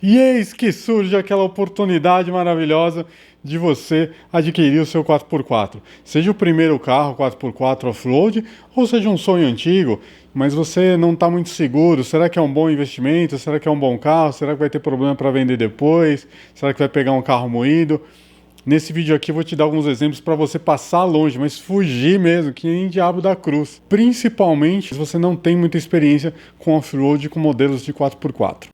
E eis que surge aquela oportunidade maravilhosa de você adquirir o seu 4x4. Seja o primeiro carro 4x4 off-road ou seja um sonho antigo, mas você não está muito seguro. Será que é um bom investimento? Será que é um bom carro? Será que vai ter problema para vender depois? Será que vai pegar um carro moído? Nesse vídeo aqui eu vou te dar alguns exemplos para você passar longe, mas fugir mesmo, que nem diabo da cruz. Principalmente se você não tem muita experiência com off-road com modelos de 4x4.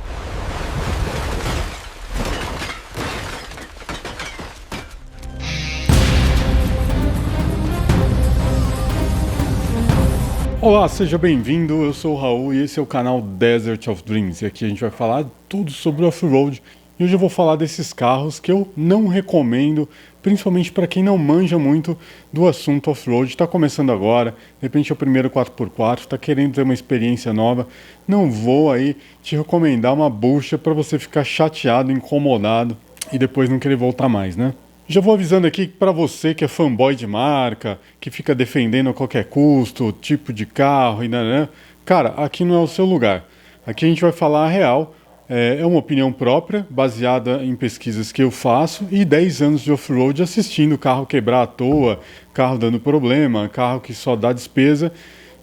Olá, seja bem-vindo, eu sou o Raul e esse é o canal Desert of Dreams. E aqui a gente vai falar tudo sobre off-road. E hoje eu vou falar desses carros que eu não recomendo, principalmente para quem não manja muito do assunto off-road. Está começando agora, de repente é o primeiro 4x4, está querendo ter uma experiência nova. Não vou aí te recomendar uma bucha para você ficar chateado, incomodado e depois não querer voltar mais, né? Já vou avisando aqui para você que é fanboy de marca, que fica defendendo a qualquer custo, tipo de carro e nanã. Cara, aqui não é o seu lugar. Aqui a gente vai falar a real. É uma opinião própria, baseada em pesquisas que eu faço e 10 anos de off-road assistindo carro quebrar à toa, carro dando problema, carro que só dá despesa.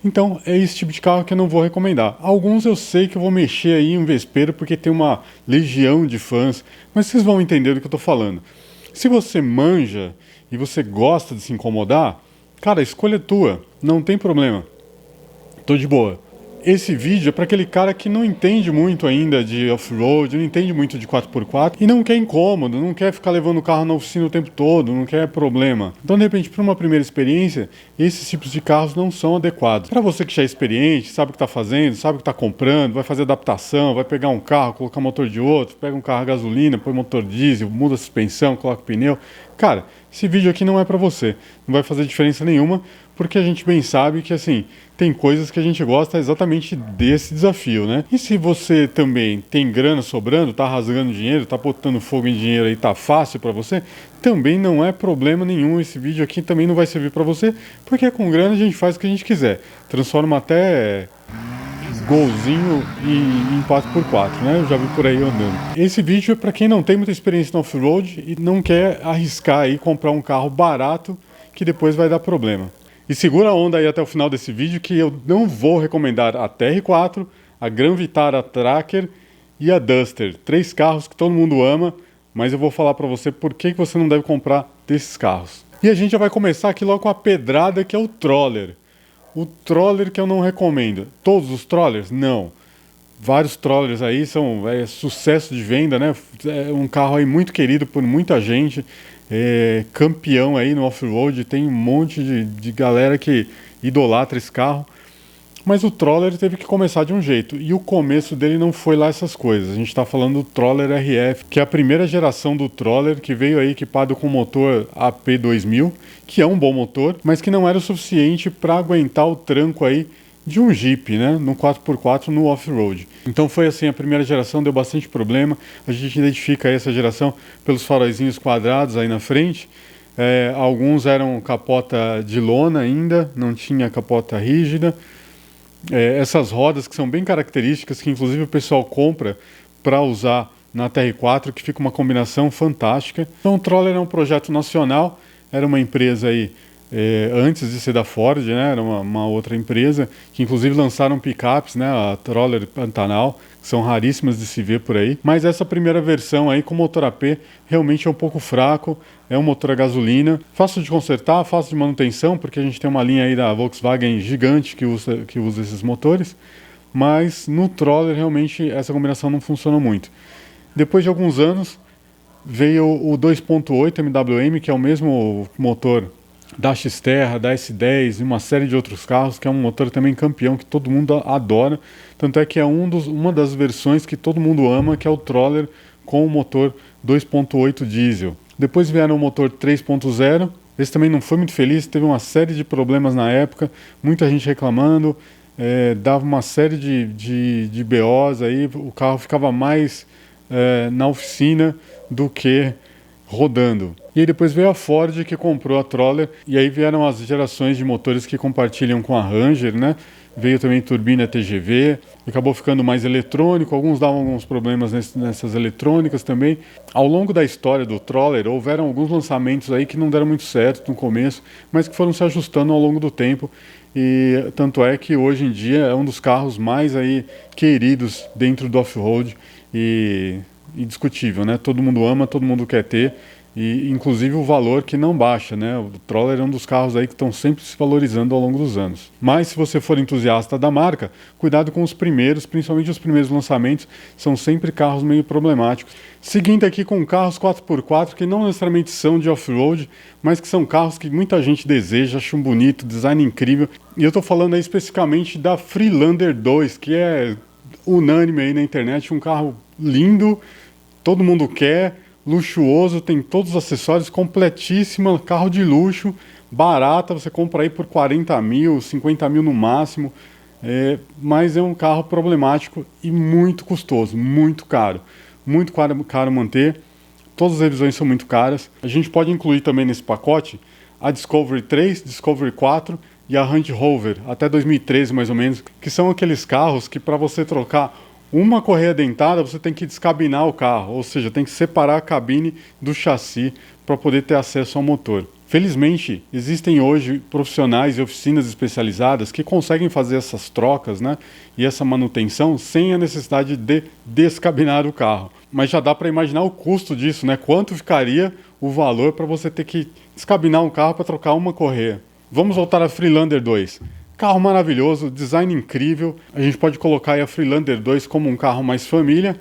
Então é esse tipo de carro que eu não vou recomendar. Alguns eu sei que eu vou mexer aí em vespeiro porque tem uma legião de fãs, mas vocês vão entender do que eu estou falando. Se você manja e você gosta de se incomodar, cara, a escolha é tua, não tem problema. Tô de boa. Esse vídeo é para aquele cara que não entende muito ainda de off-road, não entende muito de 4x4 e não quer incômodo, não quer ficar levando o carro na oficina o tempo todo, não quer problema. Então, de repente, para uma primeira experiência, esses tipos de carros não são adequados. Para você que já é experiente, sabe o que está fazendo, sabe o que está comprando, vai fazer adaptação, vai pegar um carro, colocar motor de outro, pega um carro a gasolina, põe motor diesel, muda a suspensão, coloca pneu. Cara, esse vídeo aqui não é para você, não vai fazer diferença nenhuma, porque a gente bem sabe que, assim, tem coisas que a gente gosta exatamente desse desafio, né? E se você também tem grana sobrando, tá rasgando dinheiro, tá botando fogo em dinheiro aí, tá fácil para você, também não é problema nenhum. Esse vídeo aqui também não vai servir para você, porque com grana a gente faz o que a gente quiser. Transforma até golzinho em 4x4, né? Eu já vi por aí andando. Esse vídeo é para quem não tem muita experiência no off-road e não quer arriscar aí comprar um carro barato que depois vai dar problema. E segura a onda aí até o final desse vídeo que eu não vou recomendar a TR4, a Gran Vitara Tracker e a Duster. 3 carros que todo mundo ama, mas eu vou falar para você por que você não deve comprar desses carros. E a gente já vai começar aqui logo com a pedrada, que é o Troller. O Troller que eu não recomendo. Todos os Trollers? Não. Vários Trollers aí são sucesso de venda, né? É um carro aí muito querido por muita gente. É campeão aí no off-road, tem um monte de galera que idolatra esse carro, mas o Troller teve que começar de um jeito, e o começo dele não foi lá essas coisas. A gente está falando do Troller RF, que é a primeira geração do Troller, que veio aí equipado com motor AP2000, que é um bom motor, mas que não era o suficiente para aguentar o tranco aí de um Jeep, né, no 4x4 no off-road. Então foi assim, a primeira geração deu bastante problema. A gente identifica essa geração pelos faróizinhos quadrados aí na frente. Alguns eram capota de lona ainda, não tinha capota rígida. Essas rodas que são bem características, que inclusive o pessoal compra para usar na TR4, que fica uma combinação fantástica. Então o Troller é um projeto nacional, era uma empresa aí antes de ser da Ford, né, era uma outra empresa, que inclusive lançaram picapes, né, a Troller Pantanal, que são raríssimas de se ver por aí. Mas essa primeira versão aí com motor AP realmente é um pouco fraco, é um motor a gasolina, fácil de consertar, fácil de manutenção, porque a gente tem uma linha aí da Volkswagen gigante que usa esses motores, mas no Troller realmente essa combinação não funciona muito. Depois de alguns anos veio o 2.8 MWM, que é o mesmo motor da Xterra, da S10 e uma série de outros carros, que é um motor também campeão, que todo mundo adora. Tanto é que é uma das versões que todo mundo ama, que é o Troller com o motor 2.8 diesel. Depois vieram o motor 3.0, esse também não foi muito feliz, teve uma série de problemas na época, muita gente reclamando, dava uma série de BOs aí, o carro ficava mais na oficina do que rodando. E aí depois veio a Ford que comprou a Troller, e aí vieram as gerações de motores que compartilham com a Ranger, né? Veio também turbina TGV, acabou ficando mais eletrônico, alguns davam alguns problemas nessas eletrônicas também. Ao longo da história do Troller, houveram alguns lançamentos aí que não deram muito certo no começo, mas que foram se ajustando ao longo do tempo. E tanto é que hoje em dia é um dos carros mais aí queridos dentro do off-road e indiscutível, né? Todo mundo ama, todo mundo quer ter. E inclusive o valor que não baixa, né? O Troller é um dos carros aí que estão sempre se valorizando ao longo dos anos. Mas se você for entusiasta da marca, cuidado com os primeiros, principalmente os primeiros lançamentos, são sempre carros meio problemáticos. Seguindo aqui com carros 4x4 que não necessariamente são de off-road, mas que são carros que muita gente deseja, acha um bonito, design incrível. E eu estou falando aí especificamente da Freelander 2, que é unânime aí na internet, um carro lindo, todo mundo quer, luxuoso, tem todos os acessórios, completíssima, carro de luxo, barata, você compra aí por 40 mil, 50 mil no máximo, mas é um carro problemático e muito custoso, muito caro manter, todas as revisões são muito caras. A gente pode incluir também nesse pacote a Discovery 3, Discovery 4 e a Range Rover, até 2013 mais ou menos, que são aqueles carros que para você trocar uma correia dentada, você tem que descabinar o carro, ou seja, tem que separar a cabine do chassi para poder ter acesso ao motor. Felizmente, existem hoje profissionais e oficinas especializadas que conseguem fazer essas trocas, né, e essa manutenção sem a necessidade de descabinar o carro. Mas já dá para imaginar o custo disso, né? Quanto ficaria o valor para você ter que descabinar um carro para trocar uma correia. Vamos voltar à Freelander 2. Carro maravilhoso, design incrível. A gente pode colocar aí a Freelander 2 como um carro mais família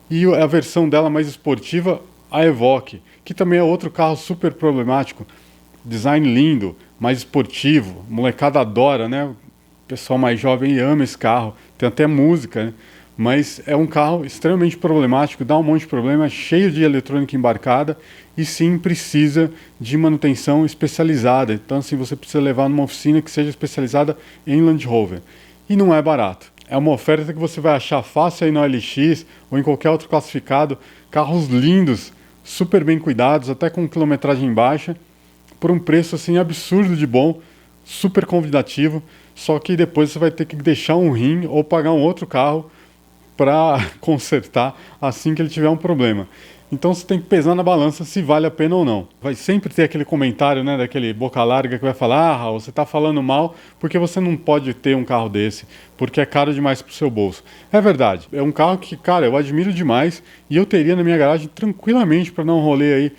e a versão dela mais esportiva, a Evoque, que também é outro carro super problemático. Design lindo, mais esportivo, molecada adora, né? O pessoal mais jovem ama esse carro, tem até música, né? Mas é um carro extremamente problemático, dá um monte de problema, cheio de eletrônica embarcada e sim precisa de manutenção especializada. Então assim, você precisa levar numa oficina que seja especializada em Land Rover. E não é barato. É uma oferta que você vai achar fácil aí no OLX ou em qualquer outro classificado. Carros lindos, super bem cuidados, até com quilometragem baixa, por um preço assim absurdo de bom, super convidativo. Só que depois você vai ter que deixar um rim ou pagar um outro carro para consertar assim que ele tiver um problema. Então você tem que pesar na balança se vale a pena ou não. Vai sempre ter aquele comentário, né, daquele boca larga que vai falar: ah, Raul, você está falando mal porque você não pode ter um carro desse, porque é caro demais para o seu bolso. É verdade, é um carro que, cara, eu admiro demais e eu teria na minha garagem tranquilamente para dar um rolê aí,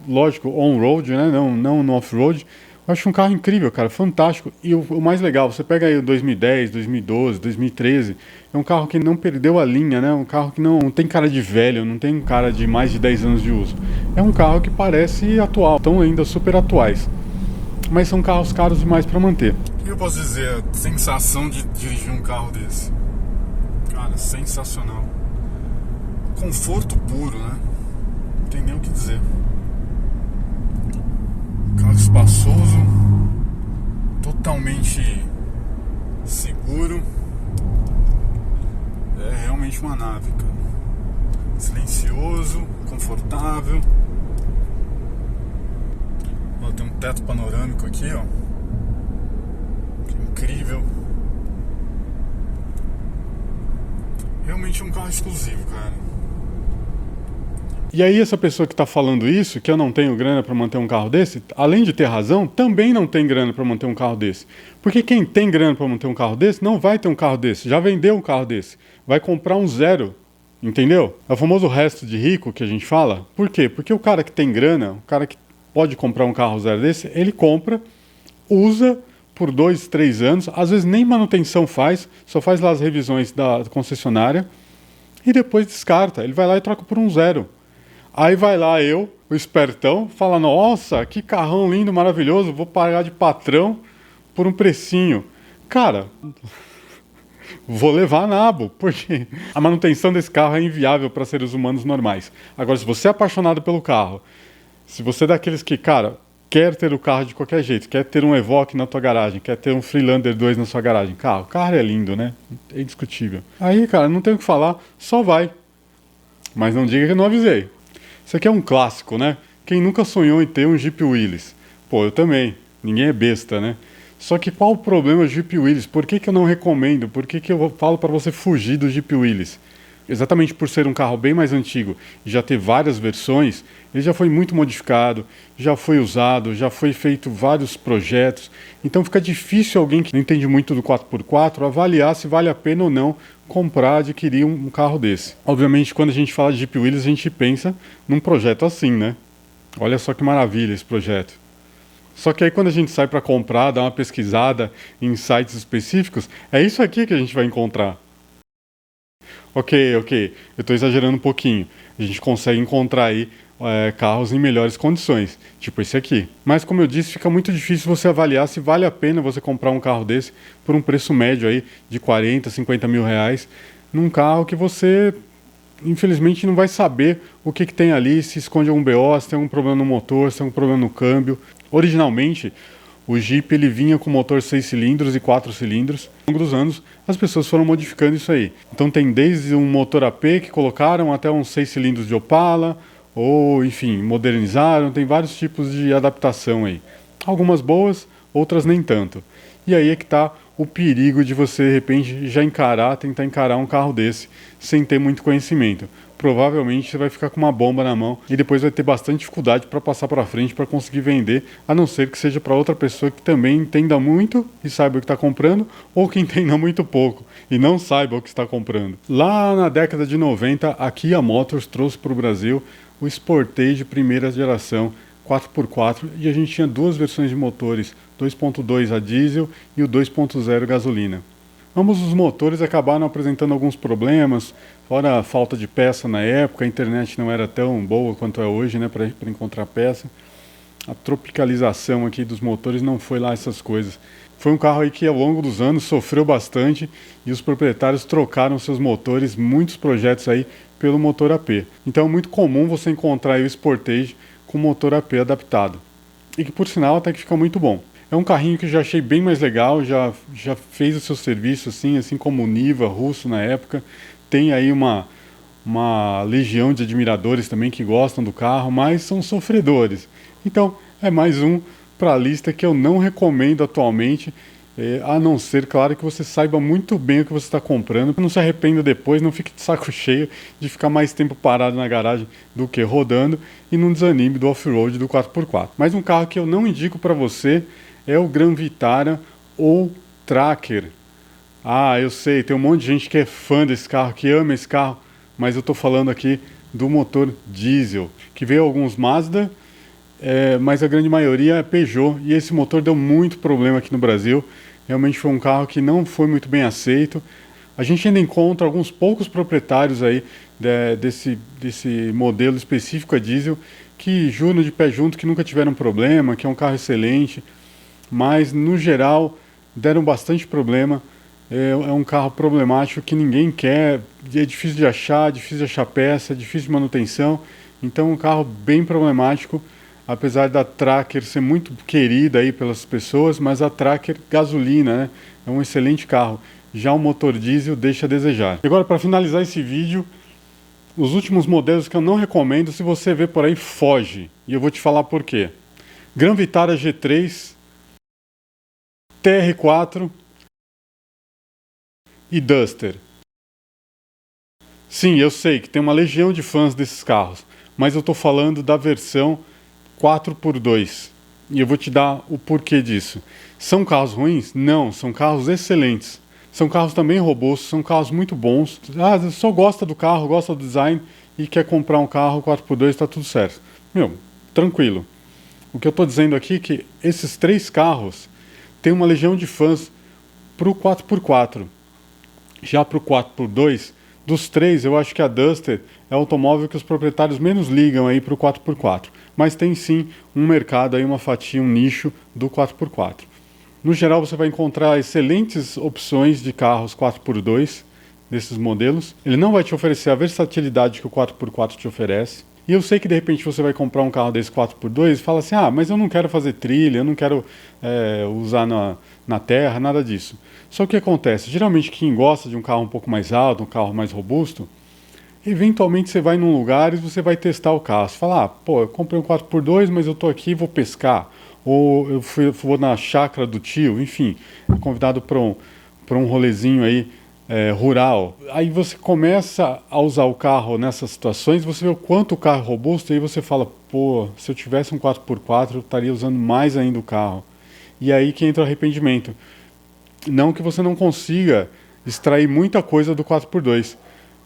lógico, on-road, né, não no off-road. Eu acho um carro incrível, cara, fantástico. E o mais legal, você pega aí o 2010, 2012, 2013, é um carro que não perdeu a linha, né? Um carro que não tem cara de velho, não tem cara de mais de 10 anos de uso. É um carro que parece atual, estão ainda super atuais. Mas são carros caros demais para manter. O que eu posso dizer? A sensação de dirigir um carro desse. Cara, sensacional. Conforto puro, né? Não tem nem o que dizer. Carro espaçoso, totalmente seguro, é realmente uma nave, cara. Silencioso, confortável. Ó, tem um teto panorâmico aqui, ó. Que incrível. Realmente um carro exclusivo, cara. E aí essa pessoa que está falando isso, que eu não tenho grana para manter um carro desse, além de ter razão, também não tem grana para manter um carro desse. Porque quem tem grana para manter um carro desse, não vai ter um carro desse, já vendeu um carro desse, vai comprar um zero, entendeu? É o famoso resto de rico que a gente fala. Por quê? Porque o cara que tem grana, o cara que pode comprar um carro zero desse, ele compra, usa por 2, 3 anos, às vezes nem manutenção faz, só faz lá as revisões da concessionária e depois descarta. Ele vai lá e troca por um zero. Aí vai lá eu, o espertão, fala: nossa, que carrão lindo, maravilhoso, vou pagar de patrão por um precinho. Cara, vou levar nabo, porque a manutenção desse carro é inviável para seres humanos normais. Agora, se você é apaixonado pelo carro, se você é daqueles que, cara, quer ter o carro de qualquer jeito, quer ter um Evoque na tua garagem, quer ter um Freelander 2 na sua garagem, o carro é lindo, né? É indiscutível. Aí, cara, não tem o que falar, só vai. Mas não diga que eu não avisei. Isso aqui é um clássico, né? Quem nunca sonhou em ter um Jeep Willys? Pô, eu também. Ninguém é besta, né? Só que qual o problema do Jeep Willys? Por que eu não recomendo? Por que eu falo para você fugir do Jeep Willys? Exatamente por ser um carro bem mais antigo e já ter várias versões, ele já foi muito modificado, já foi usado, já foi feito vários projetos. Então fica difícil alguém que não entende muito do 4x4 avaliar se vale a pena ou não comprar, adquirir um carro desse. Obviamente, quando a gente fala de Jeep Willys, a gente pensa num projeto assim, né? Olha só que maravilha esse projeto. Só que aí quando a gente sai para comprar, dá uma pesquisada em sites específicos, é isso aqui que a gente vai encontrar. Ok, eu estou exagerando um pouquinho. A gente consegue encontrar aí carros em melhores condições, tipo esse aqui. Mas como eu disse, fica muito difícil você avaliar se vale a pena você comprar um carro desse por um preço médio aí de 40, 50 mil reais, num carro que você, infelizmente, não vai saber o que tem ali, se esconde algum BO, se tem algum problema no motor, se tem algum problema no câmbio. Originalmente, o Jeep ele vinha com motor 6 cilindros e 4 cilindros. Ao longo dos anos, as pessoas foram modificando isso aí. Então tem desde um motor AP que colocaram até uns 6 cilindros de Opala, ou enfim, modernizaram, tem vários tipos de adaptação aí. Algumas boas, outras nem tanto. E aí é que está o perigo de você, de repente, já tentar encarar um carro desse sem ter muito conhecimento. Provavelmente você vai ficar com uma bomba na mão e depois vai ter bastante dificuldade para passar para frente para conseguir vender, a não ser que seja para outra pessoa que também entenda muito e saiba o que está comprando, ou que entenda muito pouco e não saiba o que está comprando. Lá na década de 90, a Kia Motors trouxe para o Brasil o Sportage primeira geração 4x4 e a gente tinha duas versões de motores, 2.2 a diesel e o 2.0 gasolina. Ambos os motores acabaram apresentando alguns problemas, fora a falta de peça na época, a internet não era tão boa quanto é hoje, né, para encontrar peça. A tropicalização aqui dos motores não foi lá essas coisas. Foi um carro aí que ao longo dos anos sofreu bastante e os proprietários trocaram seus motores, muitos projetos aí, pelo motor AP. Então é muito comum você encontrar aí o Sportage com motor AP adaptado. E que por sinal até que fica muito bom. É um carrinho que eu já achei bem mais legal, já fez o seu serviço assim como o Niva russo na época. Tem aí uma legião de admiradores também que gostam do carro, mas são sofredores. Então é mais um para a lista que eu não recomendo atualmente, a não ser, claro, que você saiba muito bem o que você está comprando, para não se arrependa depois, não fique de saco cheio de ficar mais tempo parado na garagem do que rodando e não desanime do off-road do 4x4. Mas um carro que eu não indico para você é o Gran Vitara ou Tracker. Ah, eu sei, tem um monte de gente que é fã desse carro, que ama esse carro, mas eu estou falando aqui do motor diesel, que veio alguns Mazda, mas a grande maioria é Peugeot, e esse motor deu muito problema aqui no Brasil. Realmente foi um carro que não foi muito bem aceito. A gente ainda encontra alguns poucos proprietários aí desse modelo específico a diesel que juram de pé junto que nunca tiveram problema, que é um carro excelente, mas no geral deram bastante problema. É um carro problemático que ninguém quer, é difícil de achar peça, difícil de manutenção. Então é um carro bem problemático, apesar da Tracker ser muito querida aí pelas pessoas, mas a Tracker gasolina, né, é um excelente carro. Já o motor diesel deixa a desejar. E agora, para finalizar esse vídeo, os últimos modelos que eu não recomendo, se você vê por aí, foge. E eu vou te falar por quê. Gran Vitara G3, TR4 e Duster. Sim, eu sei que tem uma legião de fãs desses carros, mas eu estou falando da versão 4x2. E eu vou te dar o porquê disso. São carros ruins? Não, são carros excelentes. São carros também robustos, são carros muito bons. Ah, você só gosta do carro, gosta do design e quer comprar um carro 4x2, está tudo certo. Meu, tranquilo. O que eu estou dizendo aqui é que esses três carros têm uma legião de fãs para o 4x4. Já para o 4x2, dos três, eu acho que a Duster é o automóvel que os proprietários menos ligam aí para o 4x4. Mas tem sim um mercado aí, uma fatia, um nicho do 4x4. No geral, você vai encontrar excelentes opções de carros 4x2 desses modelos. Ele não vai te oferecer a versatilidade que o 4x4 te oferece. E eu sei que de repente você vai comprar um carro desse 4x2 e fala assim, ah, mas eu não quero fazer trilha, eu não quero usar na terra, nada disso. Só que o que acontece? Geralmente quem gosta de um carro um pouco mais alto, um carro mais robusto, Eventualmente você vai num lugar e você vai testar o carro. Você fala, pô, eu comprei um 4x2, mas eu tô aqui e vou pescar. Ou vou na chácara do tio, enfim, convidado para um rolezinho aí rural. Aí você começa a usar o carro nessas situações, você vê o quanto o carro é robusto, e aí você fala, pô, se eu tivesse um 4x4, eu estaria usando mais ainda o carro. E aí que entra o arrependimento. Não que você não consiga extrair muita coisa do 4x2,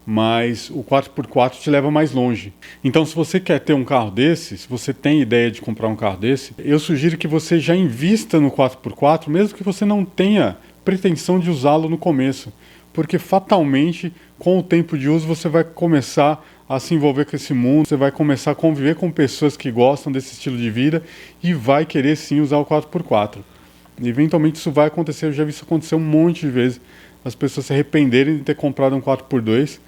mas o 4x4 te leva mais longe. Então, se você quer ter um carro desse, se você tem ideia de comprar um carro desse, eu sugiro que você já invista no 4x4, mesmo que você não tenha pretensão de usá-lo no começo, porque fatalmente, com o tempo de uso, você vai começar a se envolver com esse mundo, você vai começar a conviver com pessoas que gostam desse estilo de vida e vai querer sim usar o 4x4. Eventualmente isso vai acontecer, eu já vi isso acontecer um monte de vezes, as pessoas se arrependerem de ter comprado um 4x2,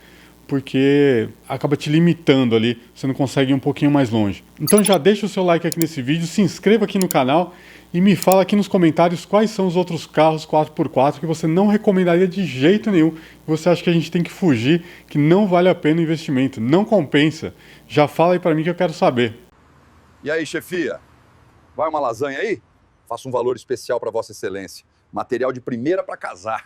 porque acaba te limitando ali, você não consegue ir um pouquinho mais longe. Então já deixa o seu like aqui nesse vídeo, se inscreva aqui no canal e me fala aqui nos comentários quais são os outros carros 4x4 que você não recomendaria de jeito nenhum, que você acha que a gente tem que fugir, que não vale a pena o investimento, não compensa. Já fala aí pra mim que eu quero saber. E aí, chefia? Vai uma lasanha aí? Faço um valor especial para Vossa Excelência. Material de primeira para casar.